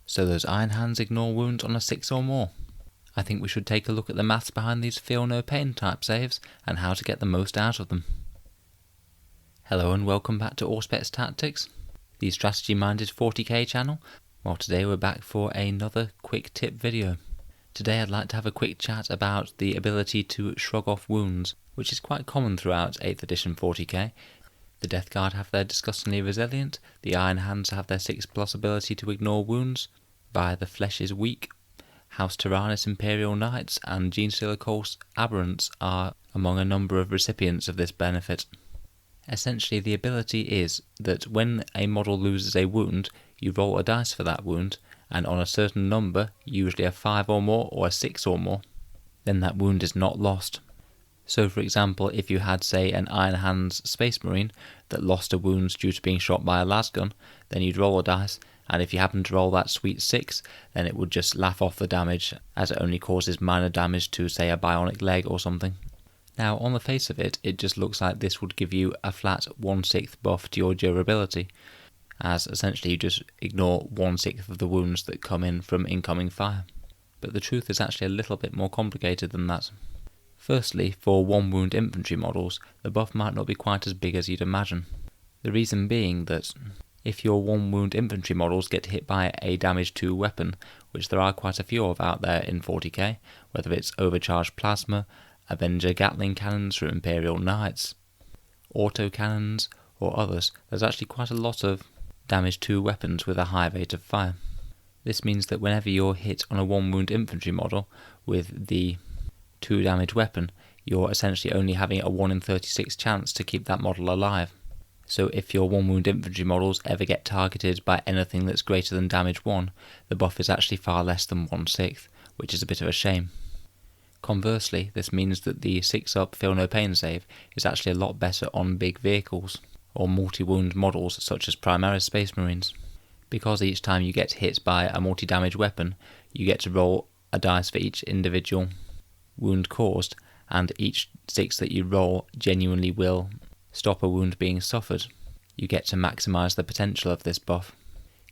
So those Iron Hands ignore wounds on a 6 or more. I think we should take a look at the maths behind these Feel No Pain type saves and how to get the most out of them. Hello and welcome back to Auspex Tactics, the strategy minded 40k channel. Well, today we're back for another quick tip video. Today I'd like to have a quick chat about the ability to shrug off wounds, which is quite common throughout 8th edition 40k. The Death Guard have their Disgustingly Resilient, the Iron Hands have their 6+ ability to ignore wounds, via the Flesh is Weak, House Tyrannus Imperial Knights and Genestealer Cult's Aberrants are among a number of recipients of this benefit. Essentially, the ability is that when a model loses a wound, you roll a dice for that wound, and on a certain number, usually a 5 or more or a 6 or more, then that wound is not lost. So for example, if you had, say, an Iron Hands Space Marine that lost a wound due to being shot by a lasgun, then you'd roll a dice, and if you happen to roll that sweet 6, then it would just laugh off the damage, as it only causes minor damage to, say, a bionic leg or something. Now, on the face of it, it just looks like this would give you a flat 1/6 buff to your durability, as essentially you just ignore 1/6 of the wounds that come in from incoming fire. But the truth is actually a little bit more complicated than that. Firstly, for 1-wound infantry models, the buff might not be quite as big as you'd imagine. The reason being that if your 1-wound infantry models get hit by a damage 2 weapon, which there are quite a few of out there in 40k, whether it's overcharged plasma, Avenger Gatling cannons from Imperial Knights, auto cannons, or others, there's actually quite a lot of damage 2 weapons with a high rate of fire. This means that whenever you're hit on a 1-wound infantry model with the 2 damage weapon, you're essentially only having a 1 in 36 chance to keep that model alive. So if your 1-wound infantry models ever get targeted by anything that's greater than damage 1, the buff is actually far less than 1/6, which is a bit of a shame. Conversely, this means that the 6-up Feel No Pain save is actually a lot better on big vehicles, or multi-wound models such as Primaris Space Marines. Because each time you get hit by a multi-damage weapon, you get to roll a dice for each individual wound caused, and each 6 that you roll genuinely will stop a wound being suffered. You get to maximise the potential of this buff.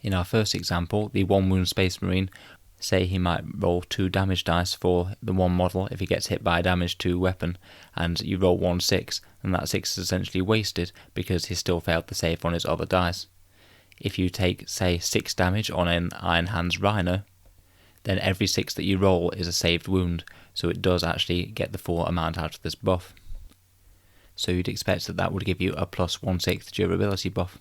In our first example, the 1-wound Space Marine, say he might roll 2 damage dice for the one model if he gets hit by a damage 2 weapon, and you roll 1/6, and that 6 is essentially wasted because he still failed the save on his other dice. If you take, say, 6 damage on an Iron Hands Rhino, then every 6 that you roll is a saved wound, so it does actually get the full amount out of this buff. So you'd expect that would give you a plus 1/6 durability buff.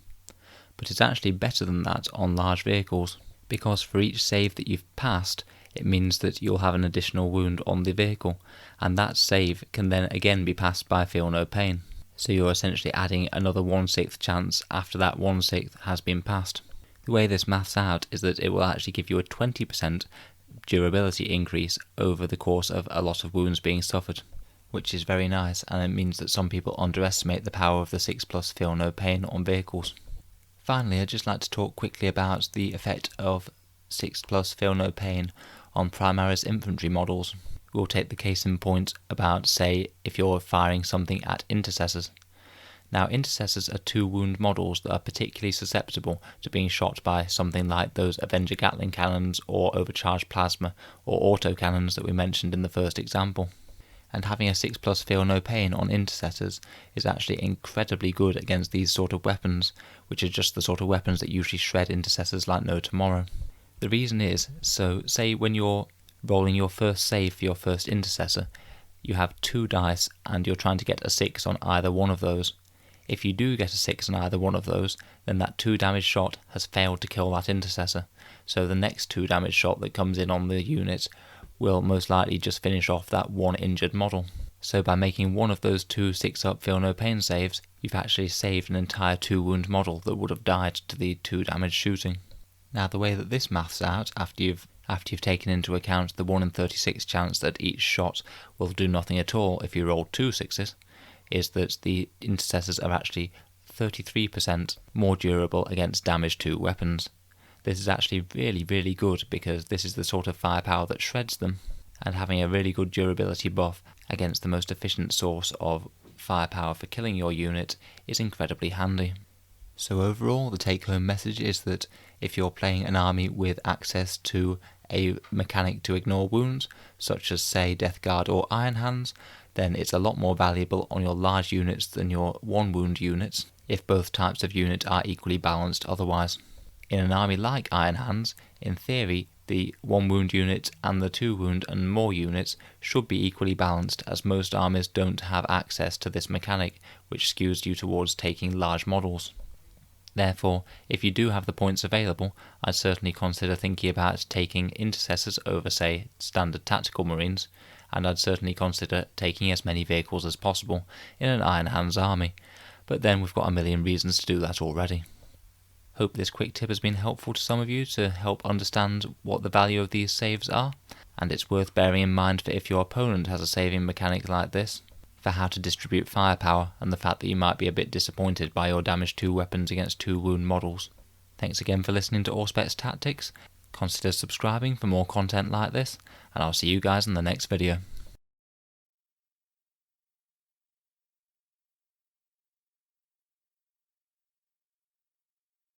But it's actually better than that on large vehicles, because for each save that you've passed, it means that you'll have an additional wound on the vehicle, and that save can then again be passed by Feel No Pain. So you're essentially adding another 1/6 chance after that 1/6 has been passed. The way this maths out is that it will actually give you a 20% durability increase over the course of a lot of wounds being suffered, which is very nice, and it means that some people underestimate the power of the 6+ Feel No Pain on vehicles. Finally, I'd just like to talk quickly about the effect of 6+ Feel No Pain on Primaris infantry models. We'll take the case in point about, say, if you're firing something at Intercessors. Now, Intercessors are 2-wound models that are particularly susceptible to being shot by something like those Avenger Gatling cannons or overcharged plasma or auto cannons that we mentioned in the first example. And having a 6+ Feel No Pain on Intercessors is actually incredibly good against these sort of weapons, which are just the sort of weapons that usually shred Intercessors like no tomorrow. The reason is, so say when you're rolling your first save for your first Intercessor, you have 2 dice and you're trying to get a 6 on either one of those. If you do get a 6 on either one of those, then that 2 damage shot has failed to kill that Intercessor, so the next 2 damage shot that comes in on the unit will most likely just finish off that one injured model. So by making one of those 2 6-up Feel No Pain saves, you've actually saved an entire 2-wound model that would have died to the 2 damage shooting. Now the way that this maths out, after you've taken into account the 1 in 36 chance that each shot will do nothing at all if you roll 2 6s, is that the Intercessors are actually 33% more durable against damage 2 weapons. This is actually really, really good because this is the sort of firepower that shreds them, and having a really good durability buff against the most efficient source of firepower for killing your unit is incredibly handy. So overall, the take-home message is that if you're playing an army with access to a mechanic to ignore wounds, such as say Death Guard or Iron Hands, then it's a lot more valuable on your large units than your 1 wound units, if both types of unit are equally balanced otherwise. In an army like Iron Hands, in theory, the 1 wound unit and the 2 wound and more units should be equally balanced, as most armies don't have access to this mechanic, which skews you towards taking large models. Therefore, if you do have the points available, I'd certainly consider thinking about taking intercessors over, say, standard tactical marines, and I'd certainly consider taking as many vehicles as possible in an Iron Hands army, but then we've got a million reasons to do that already. Hope this quick tip has been helpful to some of you to help understand what the value of these saves are, and it's worth bearing in mind for if your opponent has a saving mechanic like this, for how to distribute firepower and the fact that you might be a bit disappointed by your damage 2 weapons against 2 wound models. Thanks again for listening to Auspex Tactics. Consider subscribing for more content like this, and I'll see you guys in the next video.